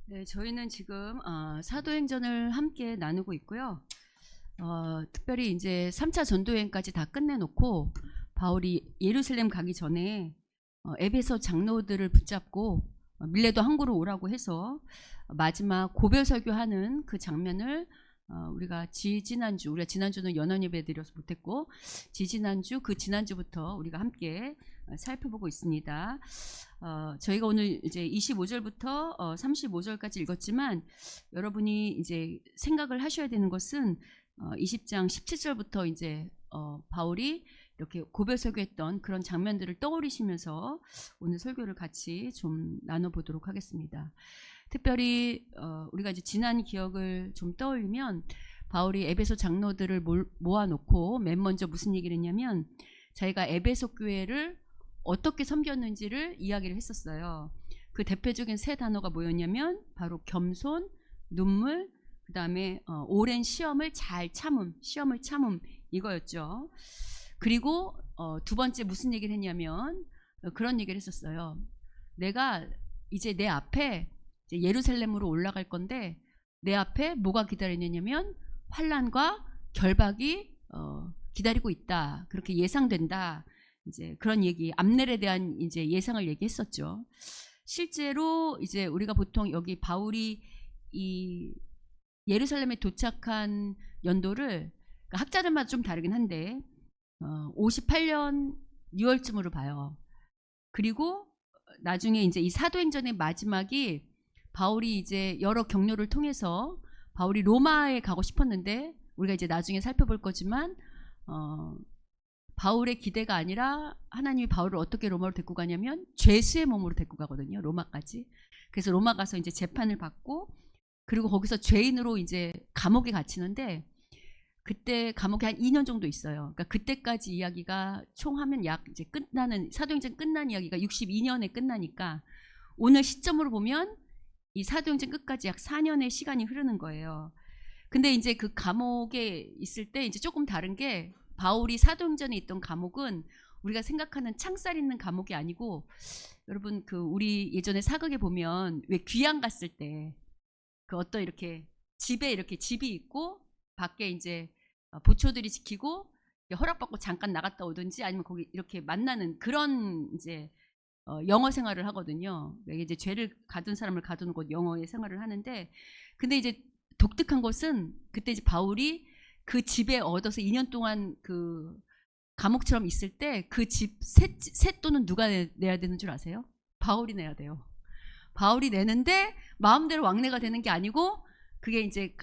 네, 저희는 지금 사도행전을 함께 나누고 있고요. 특별히 이제 3차 전도여행까지 다 끝내놓고 바울이 예루살렘 가기 전에 에베소 장로들을 붙잡고 밀레도 항구로 오라고 해서 마지막 고별 설교하는 그 장면을 우리가 우리가 지난주는 연원 예배 드려서 못했고 지난주부터 우리가 함께 살펴보고 있습니다. 저희가 오늘 이제 25절부터 35절까지 읽었지만 여러분이 이제 생각을 하셔야 되는 것은 20장 17절부터 이제 바울이 이렇게 고별 설교했던 그런 장면들을 떠올리시면서 오늘 설교를 같이 좀 나눠보도록 하겠습니다. 특별히 우리가 이제 지난 기억을 좀 떠올리면 바울이 에베소 장로들을 모아놓고 맨 먼저 무슨 얘기를 했냐면 자기가 에베소 교회를 어떻게 섬겼는지를 이야기를 했었어요. 그 대표적인 세 단어가 뭐였냐면 바로 겸손, 눈물, 그 다음에 오랜 시험을 참음 이거였죠. 그리고 두 번째 무슨 얘기를 했냐면 그런 얘기를 했었어요. 내가 이제 내 앞에 이제 예루살렘으로 올라갈 건데 내 앞에 뭐가 기다리냐면 환난과 결박이 기다리고 있다. 그렇게 예상된다. 이제 그런 얘기, 암넬에 대한 이제 예상을 얘기했었죠. 실제로 이제 우리가 보통 여기 바울이 이 예루살렘에 도착한 연도를 그러니까 학자들마다 좀 다르긴 한데 58년 6월쯤으로 봐요. 그리고 나중에 이제 이 사도행전의 마지막이 바울이 이제 여러 경로를 통해서 바울이 로마에 가고 싶었는데 우리가 이제 나중에 살펴볼 거지만 바울의 기대가 아니라 하나님이 바울을 어떻게 로마로 데리고 가냐면 죄수의 몸으로 데리고 가거든요. 로마까지. 그래서 로마 가서 이제 재판을 받고 그리고 거기서 죄인으로 이제 감옥에 갇히는데 그때 감옥에 한 2년 정도 있어요. 그러니까 그때까지 이야기가 총 하면 약 이제 끝나는 사도행전 끝난 이야기가 62년에 끝나니까 오늘 시점으로 보면 이 사도행전 끝까지 약 4년의 시간이 흐르는 거예요. 근데 이제 그 감옥에 있을 때 이제 조금 다른 게 바울이 사도행전에 있던 감옥은 우리가 생각하는 창살 있는 감옥이 아니고 여러분 그 우리 예전에 사극에 보면 왜 귀양 갔을 때 그 어떤 이렇게 집에 이렇게 집이 있고 밖에 이제 보초들이 지키고 허락받고 잠깐 나갔다 오든지 아니면 거기 이렇게 만나는 그런 이제 영어 생활을 하거든요. 이제 죄를 가둔 사람을 가두는 곳 영어의 생활을 하는데 근데 이제 독특한 것은 그때 이제 바울이 그 집에 얻어서 2년 동안 그 감옥처럼 있을 때 그 집 세돈은 누가 내야 되는 줄 아세요? 바울이 내야 돼요. 바울이 내는데 마음대로 왕래가 되는 게 아니고 그게 이제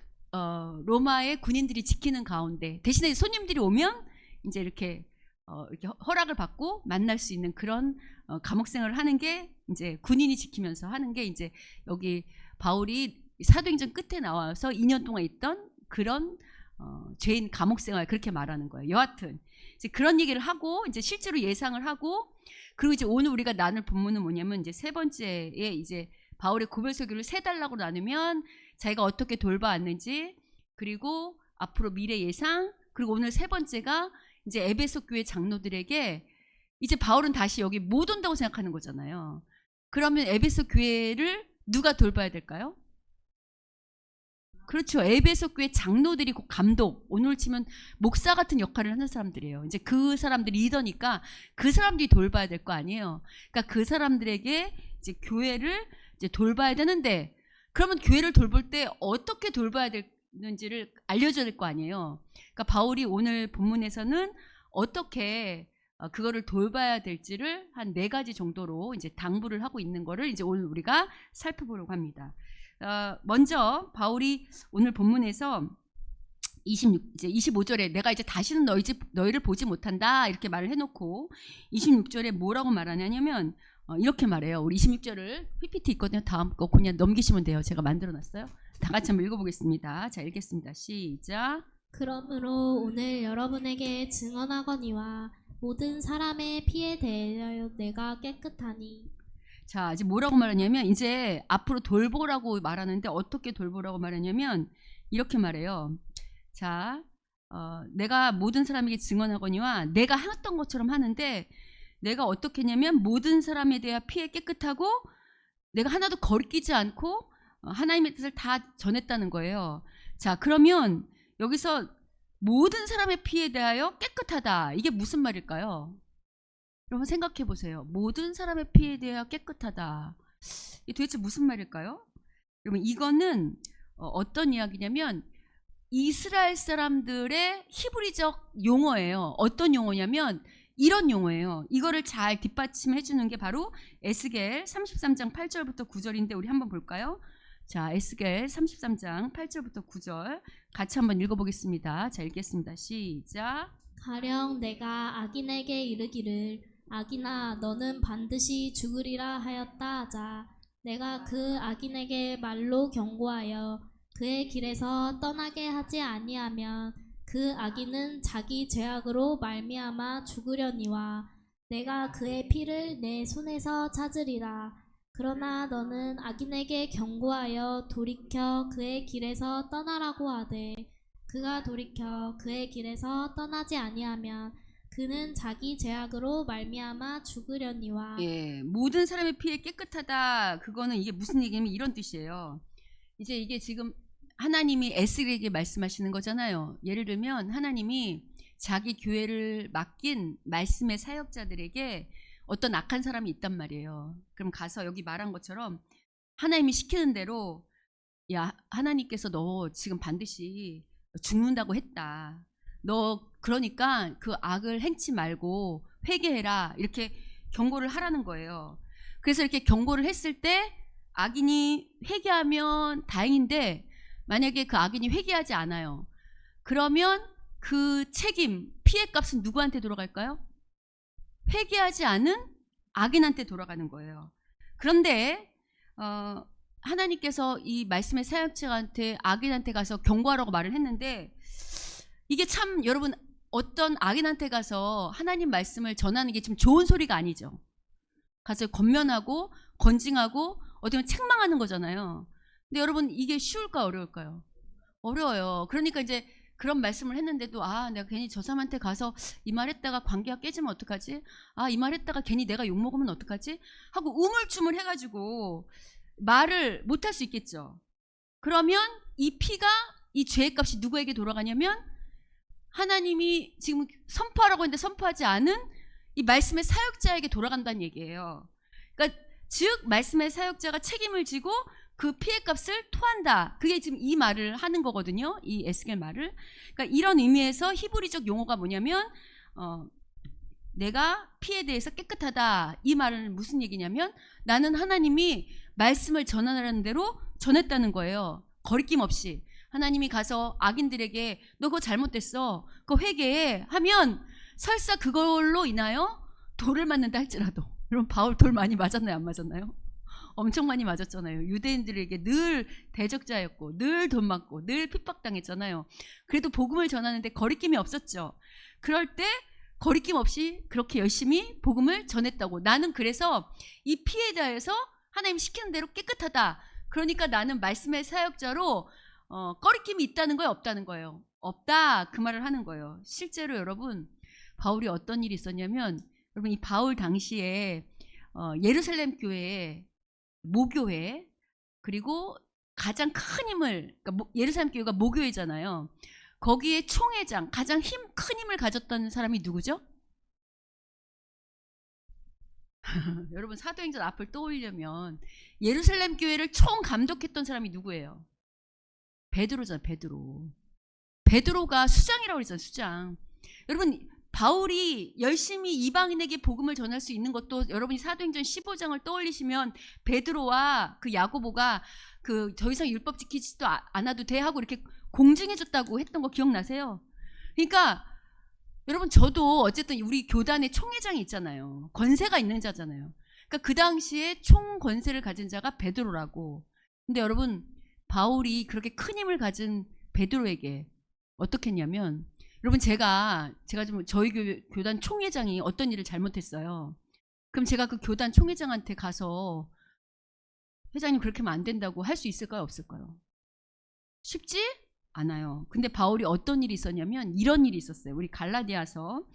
로마의 군인들이 지키는 가운데 대신에 손님들이 오면 이제 이렇게 허락을 받고 만날 수 있는 그런 감옥 생활을 하는 게 이제 군인이 지키면서 하는 게 이제 여기 바울이 사도행전 끝에 나와서 2년 동안 있던 그런 죄인 감옥 생활 그렇게 말하는 거예요. 여하튼 이제 그런 얘기를 하고 이제 실제로 예상을 하고 그리고 이제 오늘 우리가 나눌 본문은 뭐냐면 이제 세 번째에 이제 바울의 고별 설교를 세 달락으로 나누면 자기가 어떻게 돌봐왔는지 그리고 앞으로 미래 예상 그리고 오늘 세 번째가 이제 에베소 교회 장로들에게 이제 바울은 다시 여기 못 온다고 생각하는 거잖아요. 그러면 에베소 교회를 누가 돌봐야 될까요? 그렇죠. 에베소 교회 장로들이 곧 감독, 오늘 치면 목사 같은 역할을 하는 사람들이에요. 이제 그 사람들이 리더니까 그 사람들이 돌봐야 될 거 아니에요. 그러니까 그 사람들에게 이제 교회를 이제 돌봐야 되는데 그러면 교회를 돌볼 때 어떻게 돌봐야 되는지를 알려줘야 될 거 아니에요. 그러니까 바울이 오늘 본문에서는 어떻게 그거를 돌봐야 될지를 한 4가지 정도로 이제 당부를 하고 있는 거를 이제 오늘 우리가 살펴보려고 합니다. 먼저 바울이 오늘 본문에서 이제 25절에 내가 이제 다시는 너희를 보지 못한다 이렇게 말을 해놓고 26절에 뭐라고 말하냐면 이렇게 말해요. 우리 26절을 PPT 있거든요. 다음 거 그냥 넘기시면 돼요. 제가 만들어놨어요. 다 같이 한번 읽어보겠습니다. 자, 읽겠습니다. 시작. 그러므로 오늘 여러분에게 증언하거니와 모든 사람의 피에 대하여 내가 깨끗하니. 자, 이제 뭐라고 말하냐면 이제 앞으로 돌보라고 말하는데 어떻게 돌보라고 말하냐면 이렇게 말해요. 자, 내가 모든 사람에게 증언하거니와 내가 했던 것처럼 하는데 내가 어떻게 했냐면 모든 사람에 대한 피에 깨끗하고 내가 하나도 거리끼지 않고 하나님의 뜻을 다 전했다는 거예요. 자, 그러면 여기서 모든 사람의 피에 대하여 깨끗하다. 이게 무슨 말일까요? 여러분 생각해 보세요. 모든 사람의 피에 대하여 깨끗하다. 이게 도대체 무슨 말일까요? 여러분 이거는 어떤 이야기냐면 이스라엘 사람들의 히브리적 용어예요. 어떤 용어냐면 이런 용어예요. 이거를 잘 뒷받침해 주는 게 바로 에스겔 33장 8절부터 9절인데 우리 한번 볼까요? 자, 에스겔 33장 8절부터 9절 같이 한번 읽어보겠습니다. 자, 읽겠습니다. 시작. 가령 내가 악인에게 이르기를 악인아 너는 반드시 죽으리라 하였다 하자. 내가 그 악인에게 말로 경고하여 그의 길에서 떠나게 하지 아니하면 그 악인은 자기 죄악으로 말미암아 죽으려니와 내가 그의 피를 내 손에서 찾으리라. 그러나 너는 악인에게 경고하여 돌이켜 그의 길에서 떠나라고 하되 그가 돌이켜 그의 길에서 떠나지 아니하면 그는 자기 죄악으로 말미암아 죽으려니와. 예, 모든 사람의 피에 깨끗하다. 그거는 이게 무슨 얘기냐면 이런 뜻이에요. 이제 이게 지금 하나님이 에스겔에게 말씀하시는 거잖아요. 예를 들면 하나님이 자기 교회를 맡긴 말씀의 사역자들에게 어떤 악한 사람이 있단 말이에요. 그럼 가서 여기 말한 것처럼 하나님이 시키는 대로 야, 하나님께서 너 지금 반드시 죽는다고 했다. 너 그러니까 그 악을 행치 말고 회개해라. 이렇게 경고를 하라는 거예요. 그래서 이렇게 경고를 했을 때 악인이 회개하면 다행인데 만약에 그 악인이 회개하지 않아요. 그러면 그 책임, 피해 값은 누구한테 돌아갈까요? 회개하지 않은 악인한테 돌아가는 거예요. 그런데 하나님께서 이 말씀의 사역자한테 악인한테 가서 경고하라고 말을 했는데 이게 참 여러분 어떤 악인한테 가서 하나님 말씀을 전하는 게 좀 좋은 소리가 아니죠. 가서 권면하고 건징하고 어떻게 보면 책망하는 거잖아요. 근데 여러분 이게 쉬울까 어려울까요? 어려워요. 그러니까 이제 그런 말씀을 했는데도 내가 괜히 저 사람한테 가서 이 말 했다가 관계가 깨지면 어떡하지? 이 말 했다가 괜히 내가 욕먹으면 어떡하지? 하고 우물쭈물 해가지고 말을 못할 수 있겠죠. 그러면 이 피가 이 죄의 값이 누구에게 돌아가냐면 하나님이 지금 선포하라고 했는데 선포하지 않은 이 말씀의 사역자에게 돌아간다는 얘기예요. 그러니까 즉 말씀의 사역자가 책임을 지고 그 피해 값을 토한다. 그게 지금 이 말을 하는 거거든요. 이 에스겔 말을. 그러니까 이런 의미에서 히브리적 용어가 뭐냐면 내가 피에 대해서 깨끗하다. 이 말은 무슨 얘기냐면 나는 하나님이 말씀을 전하라는 대로 전했다는 거예요. 거리낌 없이. 하나님이 가서 악인들에게 너 그거 잘못됐어. 그거 회개해 하면 설사 그걸로 인하여 돌을 맞는다 할지라도. 여러분 바울 돌 많이 맞았나요? 안 맞았나요? 엄청 많이 맞았잖아요. 유대인들에게 늘 대적자였고 늘 돈 맞고 늘 핍박당했잖아요. 그래도 복음을 전하는데 거리낌이 없었죠. 그럴 때 거리낌 없이 그렇게 열심히 복음을 전했다고. 나는 그래서 이 피에 대해서 하나님 시키는 대로 깨끗하다. 그러니까 나는 말씀의 사역자로 거리낌이 있다는 거예요? 없다는 거예요? 없다. 그 말을 하는 거예요. 실제로 여러분 바울이 어떤 일이 있었냐면 여러분 이 바울 당시에 예루살렘 교회에 모교회 그리고 가장 큰 힘을 그러니까 예루살렘 교회가 모교회잖아요. 거기에 총회장 가장 큰 힘을 가졌던 사람이 누구죠? 여러분 사도행전 앞을 떠올리려면 예루살렘 교회를 총 감독했던 사람이 누구예요? 베드로잖아요. 베드로가 수장이라고 그랬잖아요. 수장. 여러분 바울이 열심히 이방인에게 복음을 전할 수 있는 것도 여러분이 사도행전 15장을 떠올리시면 베드로와 그 야고보가 더 이상 율법 지키지도 않아도 돼 하고 이렇게 공증해줬다고 했던 거 기억나세요? 그러니까 여러분 저도 어쨌든 우리 교단의 총회장이 있잖아요. 권세가 있는 자잖아요. 그러니까 그 당시에 총 권세를 가진 자가 베드로라고. 근데 여러분 바울이 그렇게 큰 힘을 가진 베드로에게 어떻게 했냐면 여러분 제가 좀 저희 교단 총회장이 어떤 일을 잘못했어요. 그럼 제가 그 교단 총회장한테 가서 회장님 그렇게 하면 안 된다고 할 수 있을까요? 없을까요? 쉽지 않아요. 근데 바울이 어떤 일이 있었냐면 이런 일이 있었어요. 우리 갈라디아서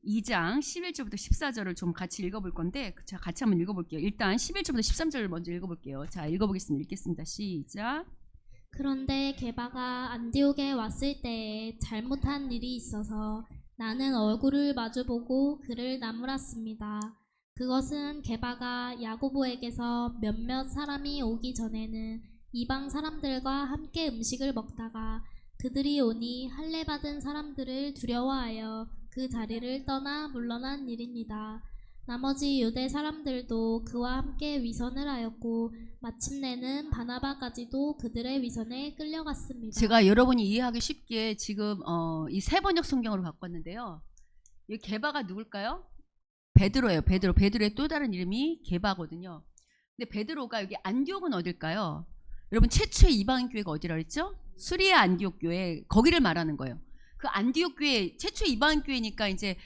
2장 11절부터 14절을 좀 같이 읽어볼 건데 자, 같이 한번 읽어볼게요. 일단 11절부터 13절을 먼저 읽어볼게요. 자, 읽어보겠습니다. 읽겠습니다. 시작. 그런데 게바가 안디옥에 왔을 때에 잘못한 일이 있어서 나는 얼굴을 마주보고 그를 나무랐습니다. 그것은 게바가 야고보에게서 몇몇 사람이 오기 전에는 이방 사람들과 함께 음식을 먹다가 그들이 오니 할례 받은 사람들을 두려워하여 그 자리를 떠나 물러난 일입니다. 나머지 유대 사람들도 그와 함께 위선을 하였고 마침내는 바나바까지도 그들의 위선에 끌려갔습니다. 제가 여러분이 이해하기 쉽게 지금 이 세 번역 성경으로 바꿨는데요. 이 게바가 누굴까요? 베드로예요. 베드로의 또 다른 이름이 게바거든요. 근데 베드로가 여기 안디옥은 어딜까요? 여러분 최초의 이방인 교회가 어디라 그랬죠? 수리아 안디옥 교회, 거기를 말하는 거예요. 그 안디옥 교회 최초의 이방인 교회니까 이제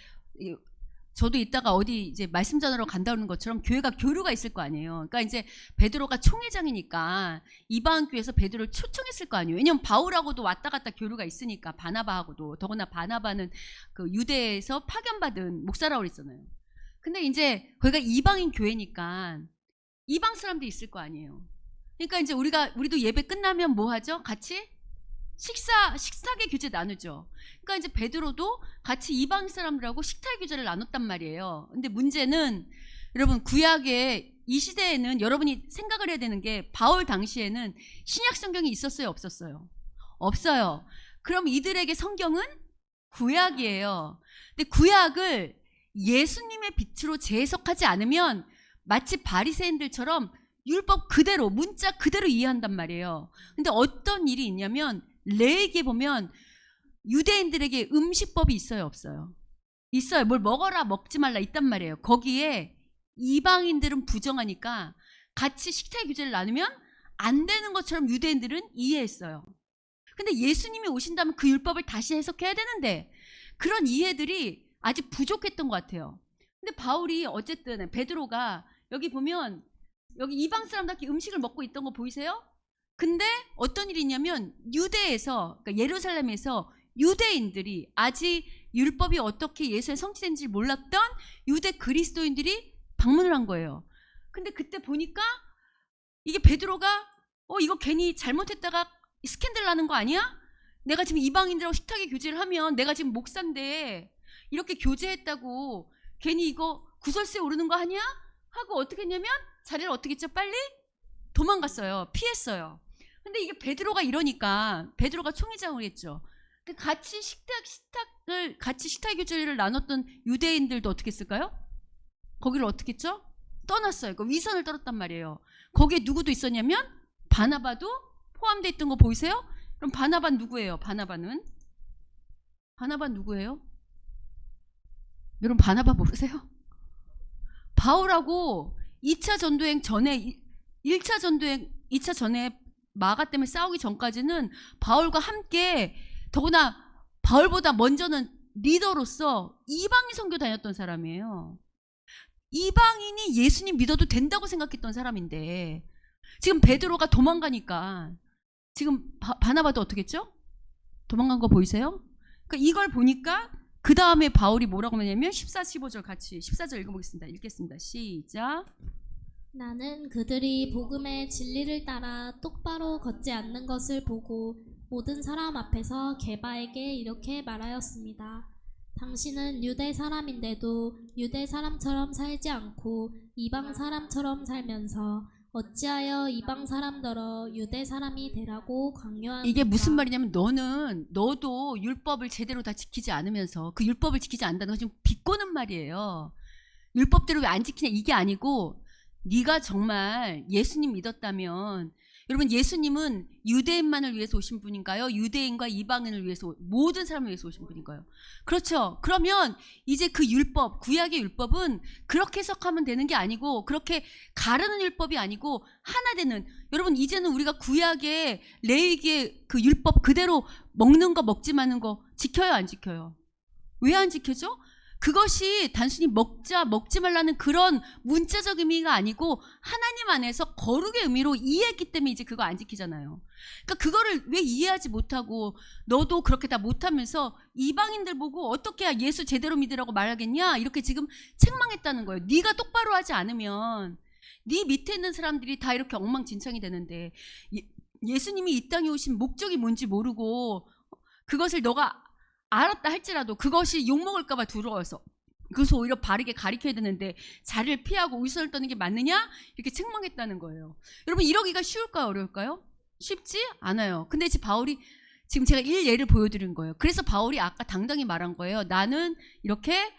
저도 이따가 어디 이제 말씀 전하러 간다는 것처럼 교회가 교류가 있을 거 아니에요. 그러니까 이제 베드로가 총회장이니까 이방인 교회에서 베드로를 초청했을 거 아니에요. 왜냐면 바울하고도 왔다 갔다 교류가 있으니까 바나바하고도. 더구나 바나바는 그 유대에서 파견받은 목사라고 그랬잖아요. 근데 이제 거기가 이방인 교회니까 이방 사람들이 있을 거 아니에요. 그러니까 이제 우리도 예배 끝나면 뭐 하죠? 같이 식사계 교제 나누죠. 그러니까 이제 베드로도 같이 이방 사람들하고 식탁 교제를 나눴단 말이에요. 근데 문제는 여러분 구약의 이 시대에는 여러분이 생각을 해야 되는 게 바울 당시에는 신약 성경이 있었어요, 없었어요? 없어요. 그럼 이들에게 성경은 구약이에요. 근데 구약을 예수님의 빛으로 재해석하지 않으면 마치 바리새인들처럼 율법 그대로 문자 그대로 이해한단 말이에요. 근데 어떤 일이 있냐면 레위기에 보면 유대인들에게 음식법이 있어요, 없어요? 있어요. 뭘 먹어라 먹지 말라 있단 말이에요. 거기에 이방인들은 부정하니까 같이 식탁 규제를 나누면 안 되는 것처럼 유대인들은 이해했어요. 근데 예수님이 오신다면 그 율법을 다시 해석해야 되는데 그런 이해들이 아직 부족했던 것 같아요. 근데 바울이 어쨌든 베드로가 여기 보면 여기 이방 사람답게 음식을 먹고 있던 거 보이세요? 근데 어떤 일이 있냐면 유대에서 그러니까 예루살렘에서 유대인들이 아직 율법이 어떻게 예수의 성취된지 몰랐던 유대 그리스도인들이 방문을 한 거예요. 근데 그때 보니까 이게 베드로가 이거 괜히 잘못했다가 스캔들 나는 거 아니야? 내가 지금 이방인들하고 식탁에 교제를 하면 내가 지금 목사인데 이렇게 교제했다고 괜히 이거 구설수에 오르는 거 아니야? 하고 어떻게 했냐면 자리를 어떻게 했죠? 빨리 도망갔어요. 피했어요. 근데 이게 베드로가 이러니까 베드로가 총회장을 했죠. 같이 식탁 교제를 나눴던 유대인들도 어떻게 했을까요? 거기를 어떻게 했죠? 떠났어요. 그 위선을 떨었단 말이에요. 거기에 누구도 있었냐면 바나바도 포함되어 있던 거 보이세요? 그럼 바나바는 누구예요? 바나바는 누구예요? 여러분 바나바 모르세요? 바울하고 2차 전도행 전에 1차 전도행 2차 전에 마가 때문에 싸우기 전까지는 바울과 함께 더구나 바울보다 먼저는 리더로서 이방인 선교 다녔던 사람이에요. 이방인이 예수님 믿어도 된다고 생각했던 사람인데 지금 베드로가 도망가니까 지금 바나바도 어떻게 했죠? 도망간 거 보이세요? 그러니까 이걸 보니까 그 다음에 바울이 뭐라고 하냐면 14, 15절 같이 14절 읽어보겠습니다. 읽겠습니다. 시작. 나는 그들이 복음의 진리를 따라 똑바로 걷지 않는 것을 보고 모든 사람 앞에서 게바에게 이렇게 말하였습니다. 당신은 유대 사람인데도 유대 사람처럼 살지 않고 이방 사람처럼 살면서 어찌하여 이방 사람더러 유대 사람이 되라고 강요합니까? 이게 무슨 말이냐면 너도 율법을 제대로 다 지키지 않으면서 그 율법을 지키지 않는다는 건 지금 비꼬는 말이에요. 율법대로 왜 안 지키냐 이게 아니고 네가 정말 예수님 믿었다면 여러분 예수님은 유대인만을 위해서 오신 분인가요? 유대인과 이방인을 위해서 모든 사람을 위해서 오신 분인가요? 그렇죠. 그러면 이제 그 율법 구약의 율법은 그렇게 해석하면 되는 게 아니고 그렇게 가르는 율법이 아니고 하나 되는 여러분 이제는 우리가 구약의 레위기의 그 율법 그대로 먹는 거 먹지 마는 거 지켜요 안 지켜요? 왜 안 지켜죠? 그것이 단순히 먹지 말라는 그런 문자적 의미가 아니고 하나님 안에서 거룩의 의미로 이해했기 때문에 이제 그거 안 지키잖아요. 그러니까 그거를 왜 이해하지 못하고 너도 그렇게 다 못하면서 이방인들 보고 어떻게 예수 제대로 믿으라고 말하겠냐 이렇게 지금 책망했다는 거예요. 네가 똑바로 하지 않으면 네 밑에 있는 사람들이 다 이렇게 엉망진창이 되는데 예수님이 이 땅에 오신 목적이 뭔지 모르고 그것을 너가 알았다 할지라도 그것이 욕먹을까 봐 두려워서 그래서 오히려 바르게 가르쳐야 되는데 자리를 피하고 울선을 떠는 게 맞느냐? 이렇게 책망했다는 거예요. 여러분 이러기가 쉬울까요? 어려울까요? 쉽지 않아요. 근데 지금 바울이 지금 제가 예를 보여드린 거예요. 그래서 바울이 아까 당당히 말한 거예요. 나는 이렇게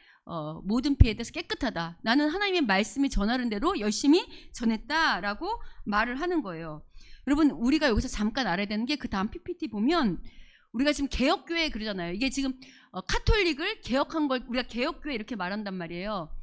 모든 피에 대해서 깨끗하다. 나는 하나님의 말씀이 전하는 대로 열심히 전했다라고 말을 하는 거예요. 여러분 우리가 여기서 잠깐 알아야 되는 게 그 다음 PPT 보면 우리가 지금 개혁교회 그러잖아요. 이게 지금 카톨릭을 개혁한 걸 우리가 개혁교회 이렇게 말한단 말이에요.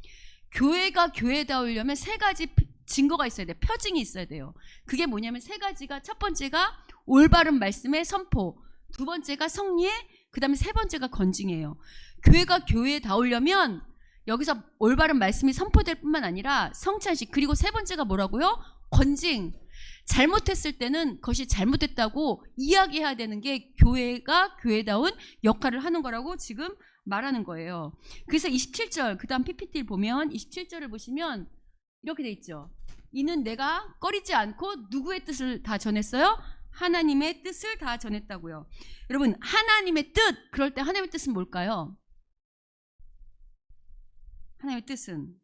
교회가 교회다우려면 세 가지 증거가 있어야 돼요. 표징이 있어야 돼요. 그게 뭐냐면 세 가지가 첫 번째가 올바른 말씀의 선포, 두 번째가 성리에, 그 다음에 세 번째가 건징이에요. 교회가 교회다우려면 여기서 올바른 말씀이 선포될 뿐만 아니라 성찬식, 그리고 세 번째가 뭐라고요? 건징. 잘못했을 때는 그것이 잘못됐다고 이야기해야 되는 게 교회가 교회다운 역할을 하는 거라고 지금 말하는 거예요. 그래서 27절 그 다음 PPT를 보면 27절을 보시면 이렇게 돼 있죠. 이는 내가 꺼리지 않고 누구의 뜻을 다 전했어요? 하나님의 뜻을 다 전했다고요. 여러분 하나님의 뜻, 그럴 때 하나님의 뜻은 뭘까요? 하나님의 뜻은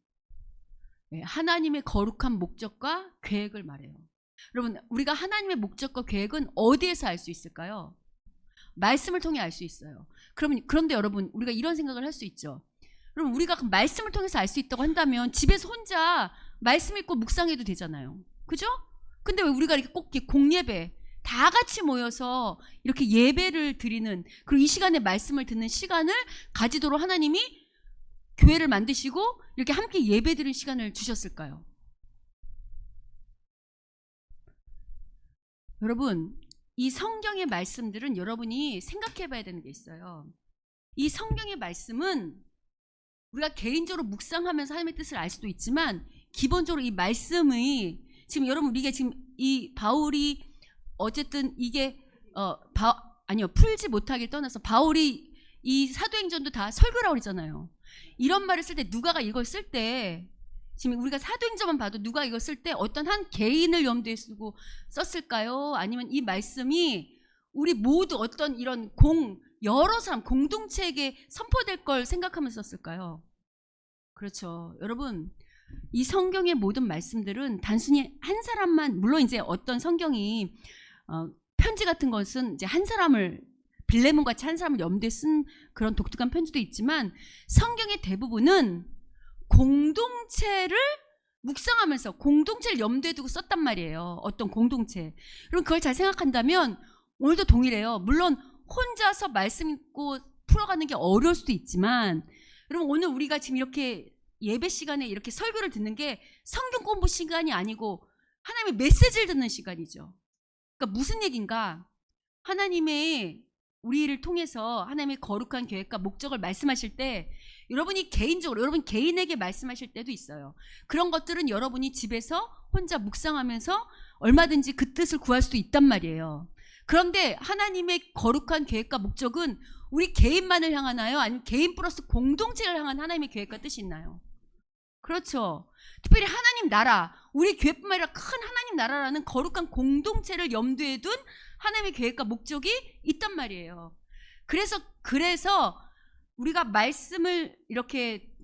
하나님의 거룩한 목적과 계획을 말해요. 여러분 우리가 하나님의 목적과 계획은 어디에서 알 수 있을까요? 말씀을 통해 알 수 있어요. 그런데 여러분 우리가 이런 생각을 할 수 있죠. 여러분 우리가 말씀을 통해서 알 수 있다고 한다면 집에서 혼자 말씀 읽고 묵상해도 되잖아요. 그죠? 근데 왜 우리가 이렇게 꼭 공예배 다 같이 모여서 이렇게 예배를 드리는, 그리고 이 시간에 말씀을 듣는 시간을 가지도록 하나님이 교회를 만드시고 이렇게 함께 예배 드리는 시간을 주셨을까요? 여러분 이 성경의 말씀들은 여러분이 생각해 봐야 되는 게 있어요. 이 성경의 말씀은 우리가 개인적으로 묵상하면서 하나님의 뜻을 알 수도 있지만 기본적으로 이 말씀이 지금 여러분 우리가 지금 이 바울이 어쨌든 이게 풀지 못하길 떠나서 바울이 이 사도행전도 다 설교라고 그러잖아요. 이런 말을 쓸 때 누가가 이걸 쓸 때 지금 우리가 사도행전만 봐도 누가 이거 쓸 때 어떤 한 개인을 염두에 쓰고 썼을까요? 아니면 이 말씀이 우리 모두 어떤 이런 여러 사람 공동체에게 선포될 걸 생각하면서 썼을까요? 그렇죠. 여러분 이 성경의 모든 말씀들은 단순히 한 사람만, 물론 이제 어떤 성경이 편지 같은 것은 이제 한 사람을 빌레몬 같이 한 사람을 염두에 쓴 그런 독특한 편지도 있지만 성경의 대부분은 공동체를 묵상하면서 공동체를 염두에 두고 썼단 말이에요. 어떤 공동체. 그럼 그걸 잘 생각한다면 오늘도 동일해요. 물론 혼자서 말씀 읽고 풀어가는 게 어려울 수도 있지만 여러분 오늘 우리가 지금 이렇게 예배 시간에 이렇게 설교를 듣는 게 성경 공부 시간이 아니고 하나님의 메시지를 듣는 시간이죠. 그러니까 무슨 얘기인가? 하나님의 우리를 통해서 하나님의 거룩한 계획과 목적을 말씀하실 때 여러분이 개인적으로 여러분 개인에게 말씀하실 때도 있어요. 그런 것들은 여러분이 집에서 혼자 묵상하면서 얼마든지 그 뜻을 구할 수도 있단 말이에요. 그런데 하나님의 거룩한 계획과 목적은 우리 개인만을 향하나요? 아니면 개인 플러스 공동체를 향한 하나님의 계획과 뜻이 있나요? 그렇죠. 특별히 하나님 나라, 우리 교회뿐만 아니라 큰 하나님 나라라는 거룩한 공동체를 염두에 둔 하나님의 계획과 목적이 있단 말이에요. 그래서 우리가 말씀을 이렇게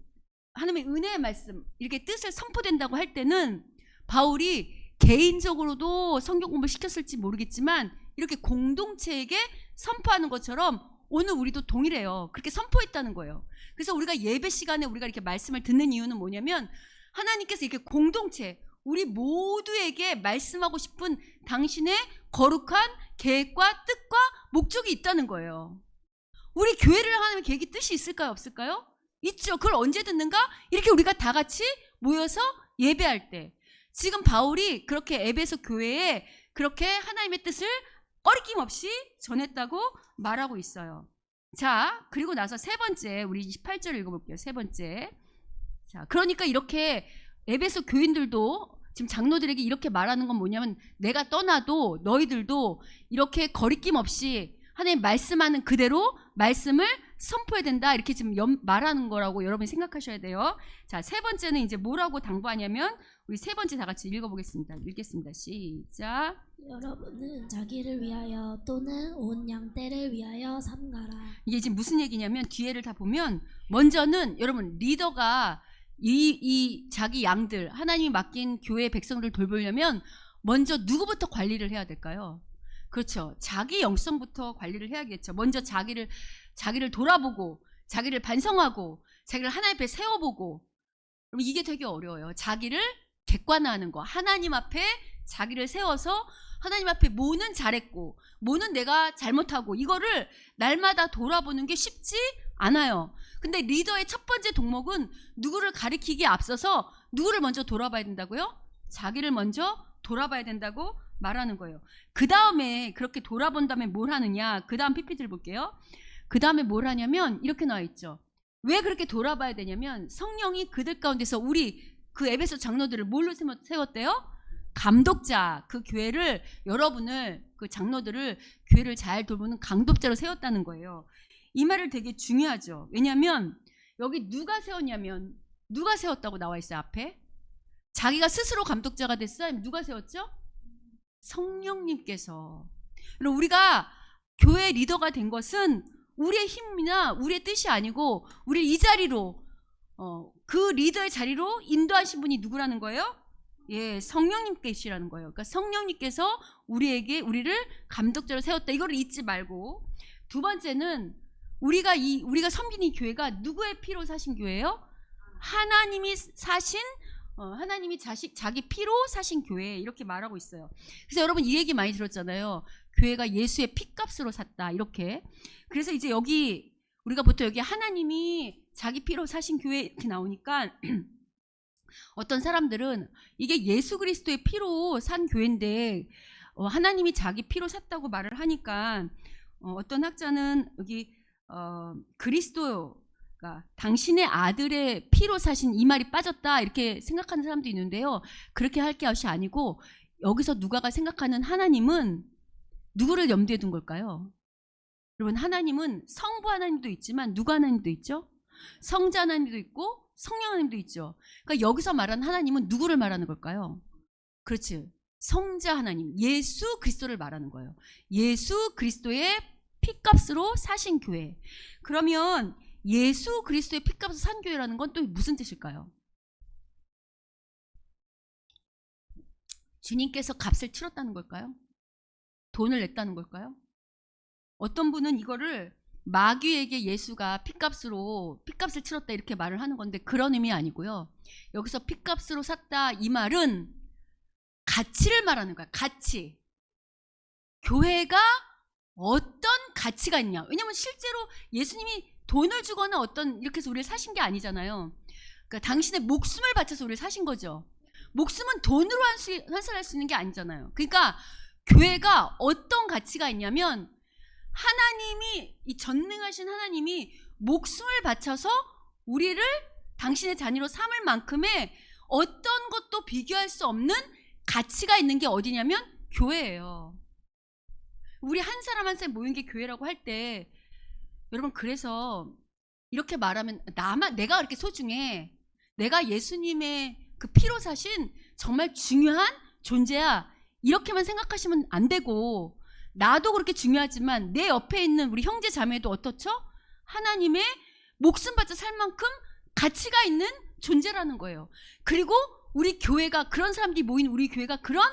하나님의 은혜의 말씀, 이렇게 뜻을 선포된다고 할 때는 바울이 개인적으로도 성경 공부를 시켰을지 모르겠지만 이렇게 공동체에게 선포하는 것처럼 오늘 우리도 동일해요. 그렇게 선포했다는 거예요. 그래서 우리가 예배 시간에 우리가 이렇게 말씀을 듣는 이유는 뭐냐면 하나님께서 이렇게 공동체, 우리 모두에게 말씀하고 싶은 당신의 거룩한 계획과 뜻과 목적이 있다는 거예요. 우리 교회를 하나님의 계획이 뜻이 있을까요? 없을까요? 있죠. 그걸 언제 듣는가? 이렇게 우리가 다 같이 모여서 예배할 때. 지금 바울이 그렇게 에베소 교회에 그렇게 하나님의 뜻을 꺼리낌 없이 전했다고 말하고 있어요. 자, 그리고 나서 세 번째, 우리 28절 읽어볼게요. 세 번째. 자, 그러니까 이렇게 에베소 교인들도 지금 장로들에게 이렇게 말하는 건 뭐냐면, 내가 떠나도 너희들도 이렇게 거리낌 없이 하나님 말씀하는 그대로 말씀을 선포해야 된다, 이렇게 지금 말하는 거라고 여러분이 생각하셔야 돼요. 자, 세 번째는 이제 뭐라고 당부하냐면, 우리 세 번째 다 같이 읽어보겠습니다. 읽겠습니다. 시작. 여러분은 자기를 위하여 또는 온 양떼를 위하여 삼가라. 이게 지금 무슨 얘기냐면, 뒤에를 다 보면 먼저는 여러분, 리더가 이 자기 양들, 하나님이 맡긴 교회 백성들을 돌보려면 먼저 누구부터 관리를 해야 될까요? 그렇죠. 자기 영성부터 관리를 해야겠죠. 먼저 자기를 돌아보고, 자기를 반성하고, 자기를 하나님 앞에 세워보고. 그럼 이게 되게 어려워요. 자기를 객관화하는 거. 하나님 앞에 자기를 세워서 하나님 앞에 뭐는 잘했고 뭐는 내가 잘못하고, 이거를 날마다 돌아보는 게 쉽지 않아요. 근데 리더의 첫 번째 동목은 누구를 가리키기에 앞서서 누구를 먼저 돌아봐야 된다고요? 자기를 먼저 돌아봐야 된다고 말하는 거예요. 그 다음에 그렇게 돌아본 다음에 뭘 하느냐, 그 다음 PPT를 볼게요. 그 다음에 뭘 하냐면 이렇게 나와 있죠. 왜 그렇게 돌아봐야 되냐면, 성령이 그들 가운데서 우리 그 에베소 장로들을 뭘로 세웠대요? 감독자, 그 교회를, 여러분을, 그 장로들을, 교회를 잘 돌보는 감독자로 세웠다는 거예요. 이 말을 되게 중요하죠. 왜냐하면 여기 누가 세웠냐면, 누가 세웠다고 나와 있어요. 앞에 자기가 스스로 감독자가 됐어요? 아니면 누가 세웠죠? 성령님께서. 그럼 우리가 교회 리더가 된 것은 우리의 힘이나 우리의 뜻이 아니고, 우리 이 자리로 그 리더의 자리로 인도하신 분이 누구라는 거예요? 예, 성령님께시라는 거예요. 그러니까 성령님께서 우리를 감독자로 세웠다. 이거를 잊지 말고. 두 번째는 우리가 섬기는 이 교회가 누구의 피로 사신 교회예요? 하나님이 자기 피로 사신 교회, 이렇게 말하고 있어요. 그래서 여러분 이 얘기 많이 들었잖아요. 교회가 예수의 피값으로 샀다, 이렇게. 그래서 이제 여기 우리가 보통 여기 하나님이 자기 피로 사신 교회 이렇게 나오니까 어떤 사람들은 이게 예수 그리스도의 피로 산 교회인데 하나님이 자기 피로 샀다고 하니까 어떤 학자는 여기 그리스도가 당신의 아들의 피로 사신, 이 말이 빠졌다, 이렇게 생각하는 사람도 있는데요. 그렇게 할 것이 아니고, 여기서 누가가 생각하는 하나님은 누구를 염두에 둔 걸까요? 여러분, 하나님은 성부 하나님도 있지만 누가 하나님도 있죠? 성자 하나님도 있고 성령 하나님도 있죠. 그러니까 여기서 말하는 하나님은 누구를 말하는 걸까요? 그렇지, 성자 하나님, 예수 그리스도를 말하는 거예요. 예수 그리스도의 피값으로 사신 교회. 그러면 예수 그리스도의 피값으로 산 교회라는 건 또 무슨 뜻일까요? 주님께서 값을 치렀다는 걸까요? 돈을 냈다는 걸까요? 어떤 분은 이거를 마귀에게 예수가 피값을 치렀다, 이렇게 말을 하는 건데, 그런 의미 아니고요. 여기서 피값으로 샀다, 이 말은 가치를 말하는 거야. 가치. 교회가 어떤 가치가 있냐. 왜냐면 실제로 예수님이 돈을 주거나 이렇게 해서 우리를 사신 게 아니잖아요. 그러니까 당신의 목숨을 바쳐서 우리를 사신 거죠. 목숨은 돈으로 환산할 수 있는 게 아니잖아요. 그러니까 교회가 어떤 가치가 있냐면, 이 전능하신 하나님이 목숨을 바쳐서 우리를 당신의 자녀로 삼을 만큼의 어떤 것도 비교할 수 없는 가치가 있는 게 어디냐면 교회예요. 우리 한 사람 한 사람 모인 게 교회라고 할 때, 여러분, 그래서 이렇게 말하면 내가 그렇게 소중해, 내가 예수님의 그 피로 사신 정말 중요한 존재야, 이렇게만 생각하시면 안 되고, 나도 그렇게 중요하지만 내 옆에 있는 우리 형제 자매도 어떻죠? 하나님의 목숨 바쳐 살 만큼 가치가 있는 존재라는 거예요. 그리고 우리 교회가, 그런 사람들이 모인 우리 교회가 그런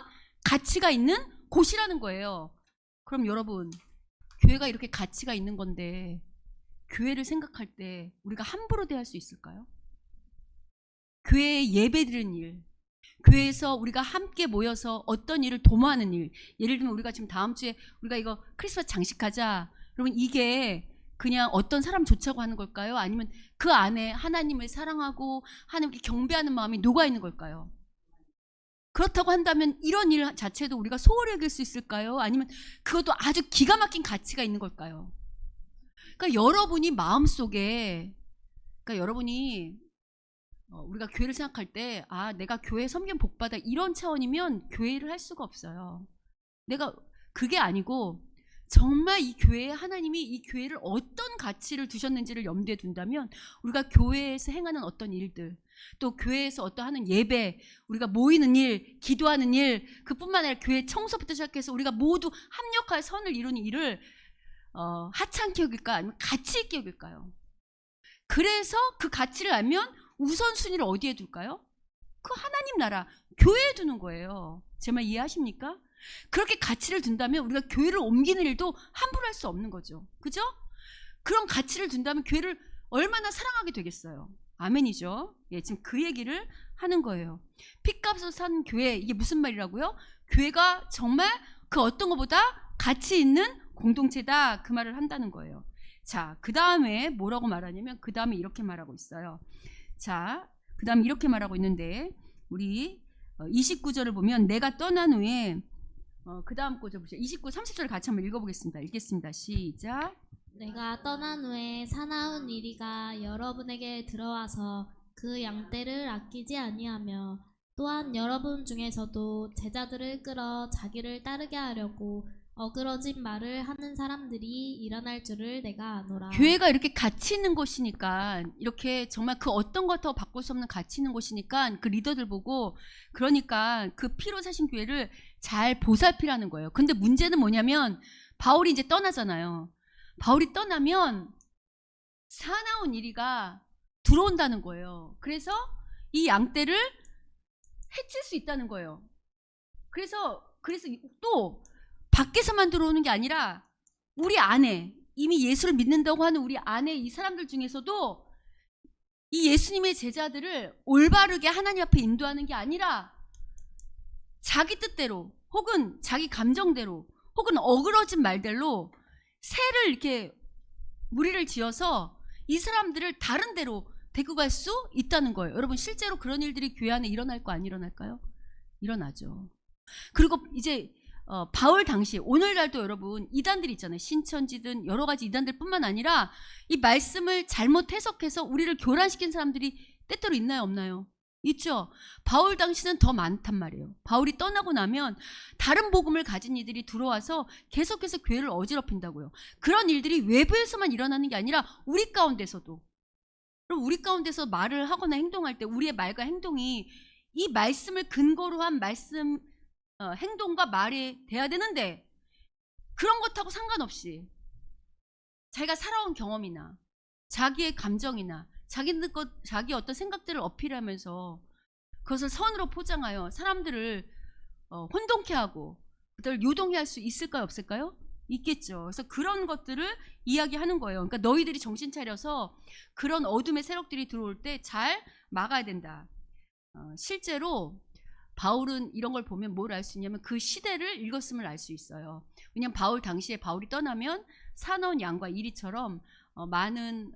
가치가 있는 곳이라는 거예요. 그럼 여러분, 교회가 이렇게 가치가 있는 건데 교회를 생각할 때 우리가 함부로 대할 수 있을까요? 교회에 예배드리는 일, 교회에서 우리가 함께 모여서 어떤 일을 도모하는 일, 예를 들면 우리가 지금 다음 주에 우리가 이거 크리스마스 장식하자, 여러분, 이게 그냥 어떤 사람 좋자고 하는 걸까요? 아니면 그 안에 하나님을 사랑하고 하나님께 경배하는 마음이 녹아 있는 걸까요? 그렇다고 한다면 이런 일 자체도 우리가 소홀히 여길 수 있을까요? 아니면 그것도 아주 기가 막힌 가치가 있는 걸까요? 그러니까 여러분이 마음속에, 그러니까 여러분이 우리가 교회를 생각할 때 내가 교회 섬기면 복받아 이런 차원이면 교회를 할 수가 없어요. 내가 그게 아니고 정말 이 교회에 하나님이 이 교회를 어떤 가치를 두셨는지를 염두에 둔다면 우리가 교회에서 행하는 어떤 일들, 또 교회에서 어떤 하는 예배, 우리가 모이는 일, 기도하는 일, 그뿐만 아니라 교회 청소부터 시작해서 우리가 모두 합력하여 선을 이루는 일을 하찮게 여길까 아니면 가치 있게 여길까요? 그래서 그 가치를 알면 우선순위를 어디에 둘까요? 그 하나님 나라, 교회에 두는 거예요. 제 말 이해하십니까? 그렇게 가치를 둔다면 우리가 교회를 옮기는 일도 함부로 할 수 없는 거죠. 그죠? 그런 가치를 둔다면 교회를 얼마나 사랑하게 되겠어요. 아멘이죠. 예, 지금 그 얘기를 하는 거예요. 핏값으로 산 교회, 이게 무슨 말이라고요? 교회가 정말 그 어떤 것보다 가치 있는 공동체다, 그 말을 한다는 거예요. 자, 그 다음에 뭐라고 말하냐면 그 다음에 이렇게 말하고 있어요. 자, 그 다음에 이렇게 말하고 있는데 우리 29절을 보면 내가 떠난 후에 그 다음 구절 보세요. 29, 30절 같이 한번 읽어보겠습니다. 읽겠습니다. 시작. 내가 떠난 후에 사나운 이리가 여러분에게 들어와서 그 양떼를 아끼지 아니하며 또한 여러분 중에서도 제자들을 끌어 자기를 따르게 하려고 어그러진 말을 하는 사람들이 일어날 줄을 내가 아노라. 교회가 이렇게 가치 있는 곳이니까, 이렇게 정말 그 어떤 것 더 바꿀 수 없는 가치 있는 곳이니까 그 리더들 보고, 그러니까 그 피로 사신 교회를 잘 보살피라는 거예요. 근데 문제는 뭐냐면 바울이 이제 떠나잖아요. 바울이 떠나면 사나운 이리가 들어온다는 거예요. 그래서 이 양떼를 해칠 수 있다는 거예요. 그래서 또 밖에서만 들어오는 게 아니라 우리 안에, 이미 예수를 믿는다고 하는 우리 안에 이 사람들 중에서도 이 예수님의 제자들을 올바르게 하나님 앞에 인도하는 게 아니라 자기 뜻대로 혹은 자기 감정대로 혹은 어그러진 말대로 새를 이렇게 무리를 지어서 이 사람들을 다른 데로 데리고 갈 수 있다는 거예요. 여러분, 실제로 그런 일들이 교회 안에 일어날 거 안 일어날까요? 일어나죠. 그리고 이제 바울 당시, 오늘날도 여러분 이단들 있잖아요. 신천지든 여러 가지 이단들 뿐만 아니라 이 말씀을 잘못 해석해서 우리를 교란시킨 사람들이 때때로 있나요, 없나요? 있죠. 바울 당시는 더 많단 말이에요. 바울이 떠나고 나면 다른 복음을 가진 이들이 들어와서 계속해서 교회를 어지럽힌다고요. 그런 일들이 외부에서만 일어나는 게 아니라 우리 가운데서도. 그럼 우리 가운데서 말을 하거나 행동할 때 우리의 말과 행동이 이 말씀을 근거로 한 말씀, 행동과 말이 돼야 되는데, 그런 것하고 상관없이 자기가 살아온 경험이나 자기의 감정이나 자기 어떤 생각들을 어필하면서 그것을 선으로 포장하여 사람들을 혼동케 하고 그들을 요동해 할 수 있을까요, 없을까요? 있겠죠. 그래서 그런 것들을 이야기하는 거예요. 그러니까 너희들이 정신 차려서 그런 어둠의 세력들이 들어올 때 잘 막아야 된다. 실제로 바울은 이런 걸 보면 뭘 알 수 있냐면 그 시대를 읽었음을 알 수 있어요. 왜냐하면 바울 당시에 바울이 떠나면 사나운 양과 이리처럼 많은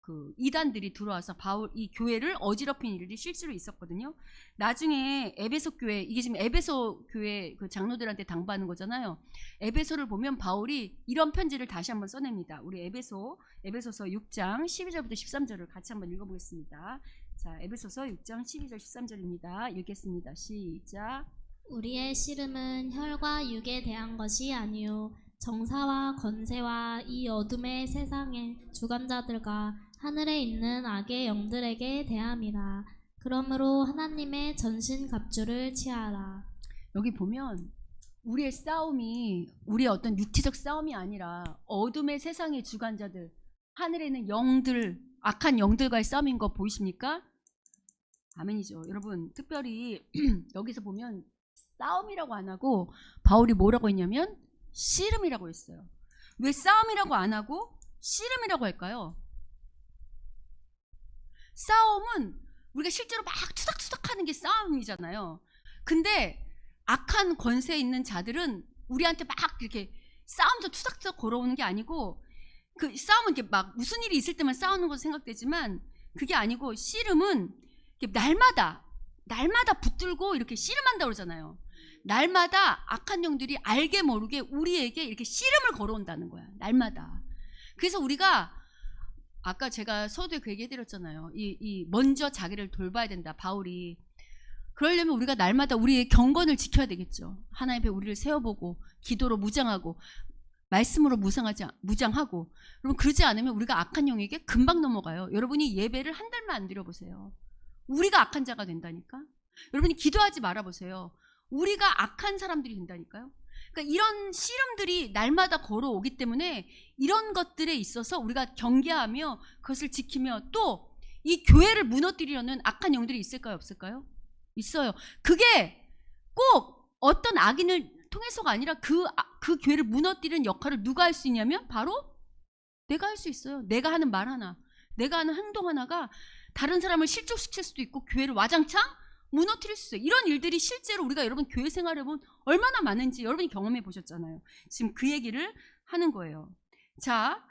그 이단들이 들어와서 이 교회를 어지럽힌 일이 실제로 있었거든요. 나중에 에베소 교회, 이게 지금 에베소 교회 그 장로들한테 당부하는 거잖아요. 에베소를 보면 바울이 이런 편지를 다시 한번 써냅니다. 우리 에베소서 6장 12절부터 13절을 같이 한번 읽어보겠습니다. 자, 에베소서 6장 12절 13절입니다. 읽겠습니다. 시작. 우리의 씨름은 혈과 육에 대한 것이 아니요 정사와 권세와 이 어둠의 세상의 주관자들과 하늘에 있는 악의 영들에게 대함이라. 그러므로 하나님의 전신 갑주를 취하라. 여기 보면 우리의 싸움이 우리의 어떤 육체적 싸움이 아니라 어둠의 세상의 주관자들, 하늘에 있는 영들, 악한 영들과의 싸움인 거 보이십니까? 아멘이죠. 여러분, 특별히 여기서 보면 싸움이라고 안 하고 바울이 뭐라고 했냐면 씨름이라고 했어요. 왜 싸움이라고 안 하고 씨름이라고 할까요? 싸움은 우리가 실제로 막 투닥투닥 하는 게 싸움이잖아요. 근데 악한 권세에 있는 자들은 우리한테 막 이렇게 싸움도 투닥투닥 걸어오는 게 아니고, 그 싸움은 이렇게 막 무슨 일이 있을 때만 싸우는 것으로 생각되지만 그게 아니고, 씨름은 날마다 붙들고 이렇게 씨름한다고 그러잖아요. 날마다 악한 영들이 알게 모르게 우리에게 이렇게 씨름을 걸어온다는 거야. 날마다. 그래서 우리가 아까 제가 서두에 그 얘기 해드렸잖아요. 먼저 자기를 돌봐야 된다. 바울이. 그러려면 우리가 날마다 우리의 경건을 지켜야 되겠죠. 하나님 앞에 우리를 세워보고 기도로 무장하고 말씀으로 무장하고. 여러분 그러지 않으면 우리가 악한 영에게 금방 넘어가요. 여러분이 예배를 한 달만 안 드려보세요. 우리가 악한 자가 된다니까. 여러분이 기도하지 말아보세요. 우리가 악한 사람들이 된다니까요. 그러니까 이런 씨름들이 날마다 걸어오기 때문에 이런 것들에 있어서 우리가 경계하며 그것을 지키며 또 이 교회를 무너뜨리려는 악한 영들이 있을까요? 없을까요? 있어요. 그게 꼭 어떤 악인을 통해서가 아니라 그 교회를 무너뜨리는 역할을 누가 할 수 있냐면 바로 내가 할 수 있어요. 내가 하는 말 하나, 내가 하는 행동 하나가 다른 사람을 실족시킬 수도 있고 교회를 와장창 무너뜨릴 수 있어요. 이런 일들이 실제로 우리가 여러분 교회 생활해 보면 얼마나 많은지 여러분이 경험해 보셨잖아요. 지금 그 얘기를 하는 거예요. 자,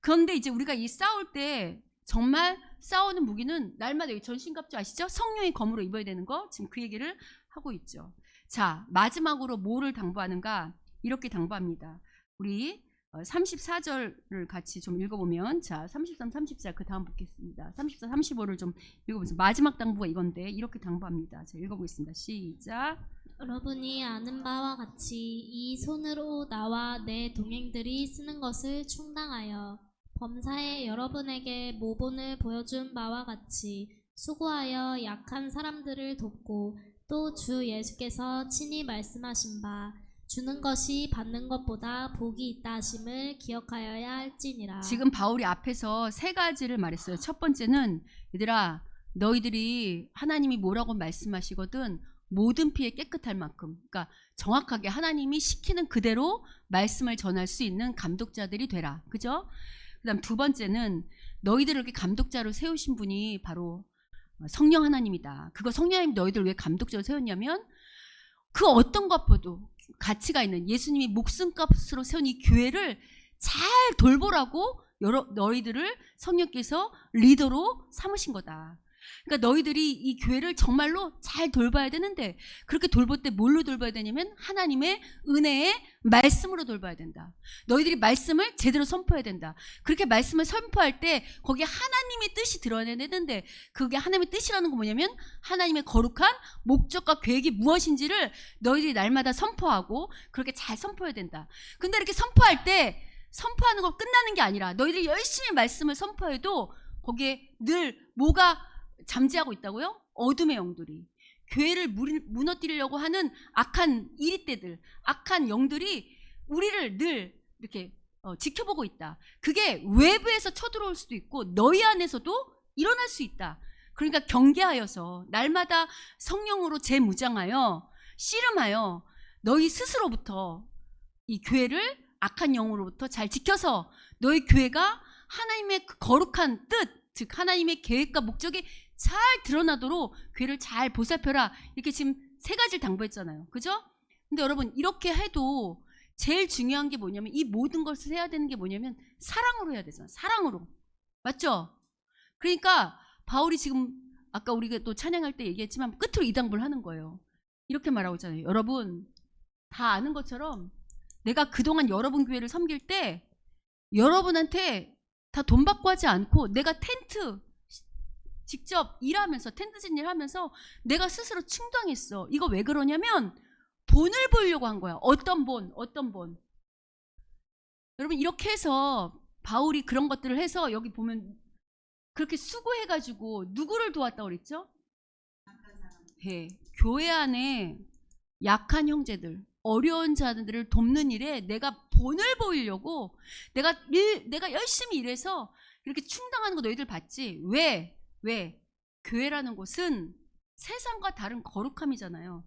그런데 이제 우리가 이 싸울 때 정말 싸우는 무기는 날마다 여기 전신갑주 아시죠? 성령의 검으로 입어야 되는 거. 지금 그 얘기를 하고 있죠. 자, 마지막으로 뭐를 당부하는가? 이렇게 당부합니다. 우리 34절을 같이 좀 읽어보면, 자, 33, 34, 그 다음 보겠습니다. 34, 35를 좀 읽어보세요. 마지막 당부가 이건데 이렇게 당부합니다. 자, 읽어보겠습니다. 시작. 여러분이 아는 바와 같이 이 손으로 나와 내 동행들이 쓰는 것을 충당하여 범사에 여러분에게 모본을 보여준 바와 같이 수고하여 약한 사람들을 돕고 또 주 예수께서 친히 말씀하신 바 주는 것이 받는 것보다 복이 있다 하심을 기억하여야 할지니라. 지금 바울이 앞에서 세 가지를 말했어요. 첫 번째는 얘들아 너희들이 하나님이 뭐라고 말씀하시거든 모든 피에 깨끗할 만큼, 그러니까 정확하게 하나님이 시키는 그대로 말씀을 전할 수 있는 감독자들이 되라. 그죠? 그 다음 두 번째는 너희들을 이렇게 감독자로 세우신 분이 바로 성령 하나님이다. 그거 성령 하나님 너희들 왜 감독자로 세웠냐면 그 어떤 것보다도 가치가 있는 예수님이 목숨값으로 세운 이 교회를 잘 돌보라고 너희들을 성령께서 리더로 삼으신 거다. 그러니까 너희들이 이 교회를 정말로 잘 돌봐야 되는데 그렇게 돌볼 때 뭘로 돌봐야 되냐면 하나님의 은혜의 말씀으로 돌봐야 된다. 너희들이 말씀을 제대로 선포해야 된다. 그렇게 말씀을 선포할 때 거기에 하나님의 뜻이 드러내야 되는데 그게 하나님의 뜻이라는 건 뭐냐면 하나님의 거룩한 목적과 계획이 무엇인지를 너희들이 날마다 선포하고 그렇게 잘 선포해야 된다. 근데 이렇게 선포할 때 선포하는 거 끝나는 게 아니라 너희들이 열심히 말씀을 선포해도 거기에 늘 뭐가 잠재하고 있다고요? 어둠의 영들이. 교회를 무너뜨리려고 하는 악한 이리떼들, 악한 영들이 우리를 늘 이렇게 지켜보고 있다. 그게 외부에서 쳐들어올 수도 있고 너희 안에서도 일어날 수 있다. 그러니까 경계하여서 날마다 성령으로 재무장하여 씨름하여 너희 스스로부터 이 교회를 악한 영으로부터 잘 지켜서 너희 교회가 하나님의 그 거룩한 뜻, 즉 하나님의 계획과 목적이 잘 드러나도록 교회를 잘 보살펴라. 이렇게 지금 세 가지를 당부했잖아요. 그죠? 근데 여러분 이렇게 해도 제일 중요한 게 뭐냐면 이 모든 것을 해야 되는 게 뭐냐면 사랑으로 해야 되잖아요. 사랑으로. 맞죠? 그러니까 바울이 지금 아까 우리가 또 찬양할 때 얘기했지만 끝으로 이 당부를 하는 거예요. 이렇게 말하고 있잖아요. 여러분 다 아는 것처럼 내가 그동안 여러분 교회를 섬길 때 여러분한테 다 돈 받고 하지 않고 내가 텐트 직접 일하면서 텐트진 일하면서 내가 스스로 충당했어. 이거 왜 그러냐면 본을 보이려고 한 거야. 어떤 본? 여러분 이렇게 해서 바울이 그런 것들을 해서 여기 보면 그렇게 수고해가지고 누구를 도왔다고 그랬죠? 네, 교회 안에 약한 형제들, 어려운 자들을 돕는 일에 내가 본을 보이려고 내가 열심히 일해서 이렇게 충당하는 거 너희들 봤지? 왜? 교회라는 곳은 세상과 다른 거룩함이잖아요.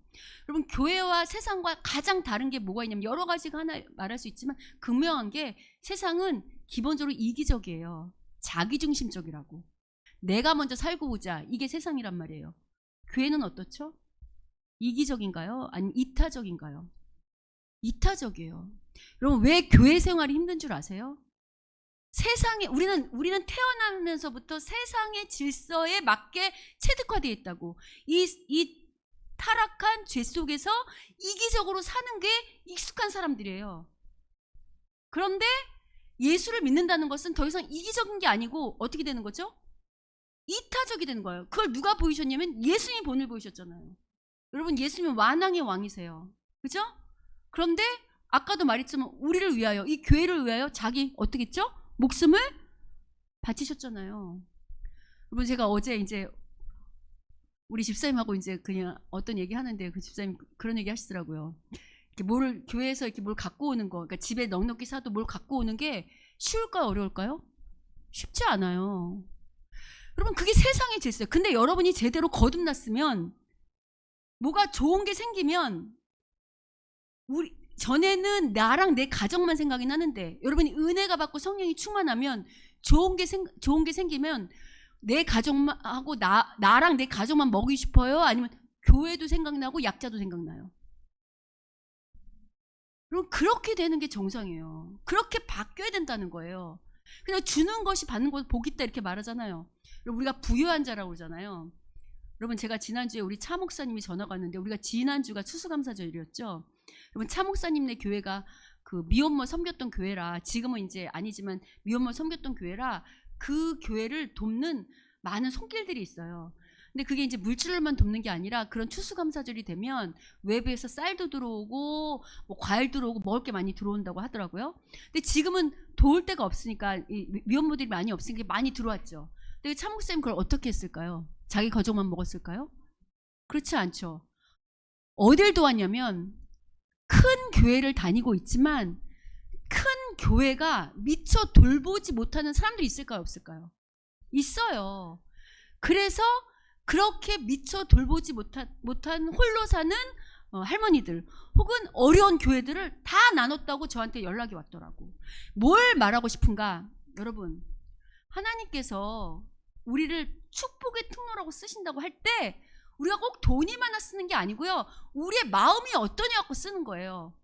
여러분 교회와 세상과 가장 다른 게 뭐가 있냐면 여러 가지가 하나 말할 수 있지만 극명한 게 세상은 기본적으로 이기적이에요. 자기중심적이라고. 내가 먼저 살고 보자. 이게 세상이란 말이에요. 교회는 어떻죠? 이기적인가요? 아니면 이타적인가요? 이타적이에요. 여러분 왜 교회 생활이 힘든 줄 아세요? 세상에 우리는 태어나면서부터 세상의 질서에 맞게 체득화되어 있다고. 이 타락한 죄 속에서 이기적으로 사는 게 익숙한 사람들이에요. 그런데 예수를 믿는다는 것은 더 이상 이기적인 게 아니고 어떻게 되는 거죠? 이타적이 되는 거예요. 그걸 누가 보이셨냐면 예수님이 본을 보이셨잖아요. 여러분, 예수님은 완왕의 왕이세요. 그죠? 그런데 아까도 말했지만 우리를 위하여, 이 교회를 위하여 자기 어떻게 했죠? 목숨을 바치셨잖아요. 여러분, 제가 어제 이제 우리 집사님하고 이제 그냥 어떤 얘기 하는데 그 집사님 그런 얘기 하시더라고요. 이렇게 뭘 교회에서 이렇게 뭘 갖고 오는 거, 그러니까 집에 넉넉히 사도 뭘 갖고 오는 게 쉬울까요, 어려울까요? 쉽지 않아요. 여러분, 그게 세상의 질서예요. 근데 여러분이 제대로 거듭났으면, 뭐가 좋은 게 생기면, 우리 전에는 나랑 내 가정만 생각이 나는데, 여러분이 은혜가 받고 성령이 충만하면 좋은 게 생기면 내 가족만 하고 나랑 내 가족만 먹이고 싶어요? 아니면 교회도 생각나고 약자도 생각나요? 그럼 그렇게 되는 게 정상이에요. 그렇게 바뀌어야 된다는 거예요. 그냥 주는 것이 받는 것 복 있다 이렇게 말하잖아요. 우리가 부유한 자라고 그러잖아요. 여러분, 제가 지난주에 우리 차 목사님이 전화가 왔는데, 우리가 지난주가 추수감사절이었죠. 여러분, 차 목사님네 교회가 그 미혼모 섬겼던 교회라, 지금은 이제 아니지만 미혼모 섬겼던 교회라, 그 교회를 돕는 많은 손길들이 있어요. 근데 그게 이제 물질로만 돕는 게 아니라 그런 추수감사절이 되면 외부에서 쌀도 들어오고 뭐 과일 들어오고 먹을 게 많이 들어온다고 하더라고요. 근데 지금은 도울 데가 없으니까, 이 미혼모들이 많이 없으니까 많이 들어왔죠. 근데 차 목사님 그걸 어떻게 했을까요? 자기 가족만 먹었을까요? 그렇지 않죠. 어딜 도왔냐면, 큰 교회를 다니고 있지만 큰 교회가 미처 돌보지 못하는 사람들이 있을까요, 없을까요? 있어요. 그래서 그렇게 미처 돌보지 못한 홀로 사는 할머니들 혹은 어려운 교회들을 다 나눴다고 저한테 연락이 왔더라고. 뭘 말하고 싶은가? 여러분, 하나님께서 우리를 축복의 통로라고 쓰신다고 할 때 우리가 꼭 돈이 많아 쓰는 게 아니고요, 우리의 마음이 어떠냐 갖고 쓰는 거예요.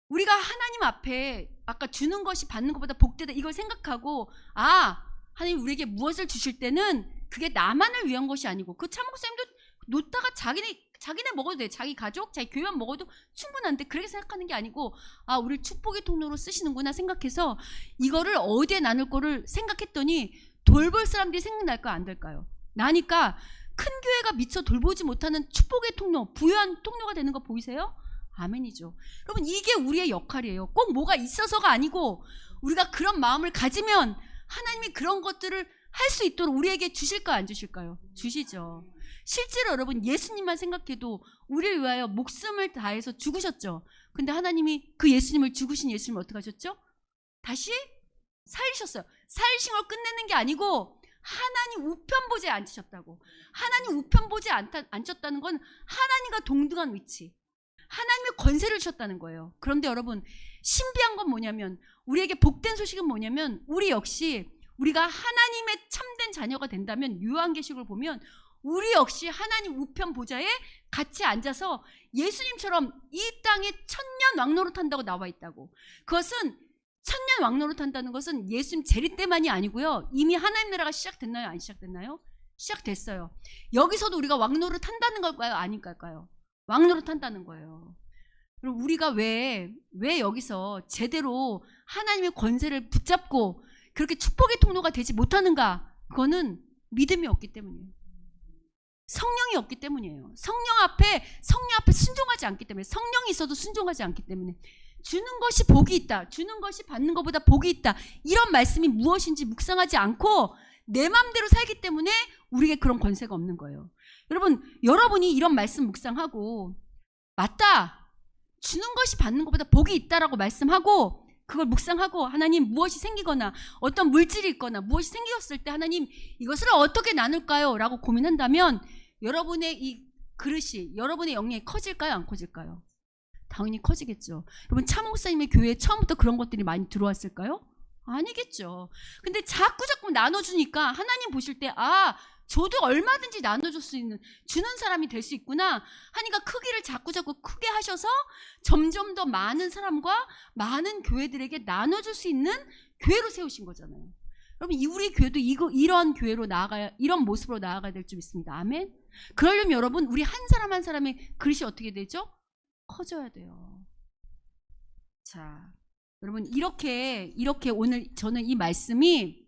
우리가 하나님 앞에 아까 주는 것이 받는 것보다 복되다 이걸 생각하고, 하나님 우리에게 무엇을 주실 때는 그게 나만을 위한 것이 아니고, 그 차목사님도 놓다가 자기네 먹어도 돼. 자기 가족, 자기 교회만 먹어도 충분한데, 그렇게 생각하는 게 아니고, 우리를 축복의 통로로 쓰시는구나 생각해서 이거를 어디에 나눌 거를 생각했더니 돌볼 사람들이 생각날까요, 안 될까요? 나니까 큰 교회가 미처 돌보지 못하는 축복의 통로, 부유한 통로가 되는 거 보이세요? 아멘이죠. 여러분, 이게 우리의 역할이에요. 꼭 뭐가 있어서가 아니고, 우리가 그런 마음을 가지면 하나님이 그런 것들을 할 수 있도록 우리에게 주실까요, 안 주실까요? 주시죠. 실제로 여러분, 예수님만 생각해도 우리를 위하여 목숨을 다해서 죽으셨죠. 근데 하나님이 그 예수님을, 죽으신 예수님을 어떻게 하셨죠? 다시 살리셨어요. 살리신 걸 끝내는 게 아니고 하나님 우편보좌에 앉히셨다고. 하나님 우편보좌에 앉혔다는 건 하나님과 동등한 위치, 하나님의 권세를 주셨다는 거예요. 그런데 여러분, 신비한 건 뭐냐면, 우리에게 복된 소식은 뭐냐면, 우리 역시 우리가 하나님의 참된 자녀가 된다면, 요한계시록을 보면 우리 역시 하나님 우편 보좌에 같이 앉아서 예수님처럼 이 땅에 천년 왕노릇 한다고 나와 있다고. 그것은 천년 왕노릇 한다는 것은 예수님 재림 때만이 아니고요, 이미 하나님 나라가 시작됐나요, 안 시작됐나요? 시작됐어요. 여기서도 우리가 왕노릇 한다는 걸까요, 아닐까요? 왕노릇 한다는 거예요. 그럼 우리가 왜 여기서 제대로 하나님의 권세를 붙잡고 그렇게 축복의 통로가 되지 못하는가? 그거는 믿음이 없기 때문이에요. 성령이 없기 때문이에요. 성령 앞에 순종하지 않기 때문에, 성령이 있어도 순종하지 않기 때문에. 주는 것이 복이 있다, 주는 것이 받는 것보다 복이 있다, 이런 말씀이 무엇인지 묵상하지 않고 내 마음대로 살기 때문에 우리에게 그런 권세가 없는 거예요. 여러분이 이런 말씀 묵상하고, 맞다, 주는 것이 받는 것보다 복이 있다라고 말씀하고, 그걸 묵상하고, 하나님 무엇이 생기거나 어떤 물질이 있거나 무엇이 생겼을 때 하나님 이것을 어떻게 나눌까요? 라고 고민한다면, 여러분의 이 그릇이, 여러분의 영역이 커질까요, 안 커질까요? 당연히 커지겠죠. 여러분, 차 목사님의 교회에 처음부터 그런 것들이 많이 들어왔을까요? 아니겠죠. 근데 자꾸 나눠주니까 하나님 보실 때, 저도 얼마든지 나눠줄 수 있는, 주는 사람이 될 수 있구나 하니까 크기를 자꾸 크게 하셔서 점점 더 많은 사람과 많은 교회들에게 나눠줄 수 있는 교회로 세우신 거잖아요. 여러분, 우리 교회도 이런 교회로 이런 모습으로 나아가야 될 줄 믿습니다. 아멘. 그러려면 여러분, 우리 한 사람 한 사람의 그릇이 어떻게 되죠? 커져야 돼요. 자, 여러분 이렇게 오늘 저는 이 말씀이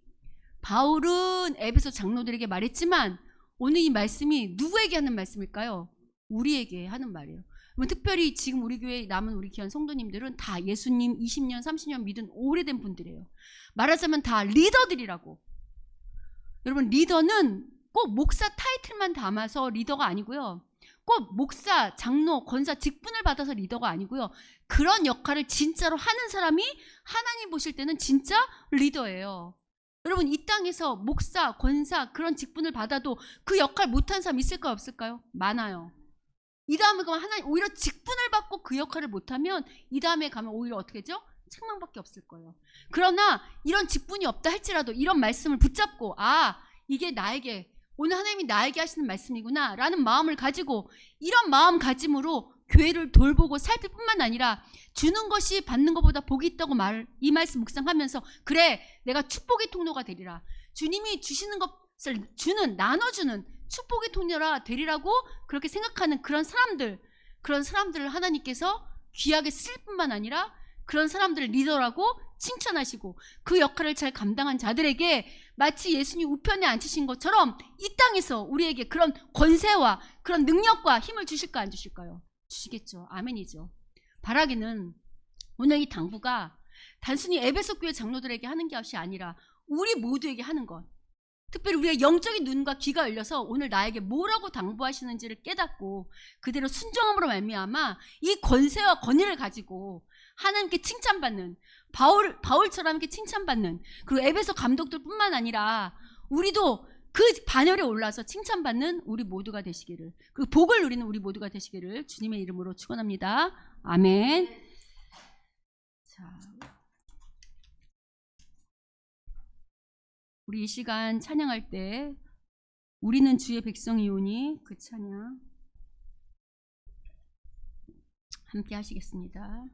바울은 에베소 장로들에게 말했지만 오늘 이 말씀이 누구에게 하는 말씀일까요? 우리에게 하는 말이에요. 특별히 지금 우리 교회에 남은 우리 귀한 성도님들은 다 예수님 20년 30년 믿은 오래된 분들이에요. 말하자면 다 리더들이라고. 여러분 리더는 꼭 목사 타이틀만 담아서 리더가 아니고요. 꼭 목사, 장로, 권사 직분을 받아서 리더가 아니고요. 그런 역할을 진짜로 하는 사람이 하나님 보실 때는 진짜 리더예요. 여러분 이 땅에서 목사, 권사 그런 직분을 받아도 그 역할 못한 사람 있을까요? 없을까요? 많아요. 이 다음에 가면 하나님 오히려 직분을 받고 그 역할을 못하면 이 다음에 가면 오히려 어떻게 되죠? 책망밖에 없을 거예요. 그러나 이런 직분이 없다 할지라도 이런 말씀을 붙잡고 이게 나에게 오늘 하나님이 나에게 하시는 말씀이구나 라는 마음을 가지고 이런 마음가짐으로 교회를 돌보고 살필 뿐만 아니라 주는 것이 받는 것보다 복이 있다고 이 말씀 묵상하면서 그래 내가 축복의 통로가 되리라. 주님이 주시는 것을 나눠주는 축복의 통로라 되리라고 그렇게 생각하는 그런 사람들을 하나님께서 귀하게 쓰실 뿐만 아니라 그런 사람들을 리더라고 칭찬하시고 그 역할을 잘 감당한 자들에게 마치 예수님 우편에 앉히신 것처럼 이 땅에서 우리에게 그런 권세와 그런 능력과 힘을 주실까 안 주실까요? 주시겠죠. 아멘이죠. 바라기는 오늘 이 당부가 단순히 에베소 교회 장로들에게 하는 것이 아니라 우리 모두에게 하는 것. 특별히 우리가 영적인 눈과 귀가 열려서 오늘 나에게 뭐라고 당부하시는지를 깨닫고 그대로 순종함으로 말미암아 이 권세와 권위를 가지고 하나님께 칭찬받는 바울처럼 이렇게 칭찬받는 그리고 에베소 감독들 뿐만 아니라 우리도 그 반열에 올라서 칭찬받는 우리 모두가 되시기를 그 복을 누리는 우리 모두가 되시기를 주님의 이름으로 축원합니다. 아멘. 자, 우리 이 시간 찬양할 때 우리는 주의 백성이오니 그 찬양 함께 하시겠습니다.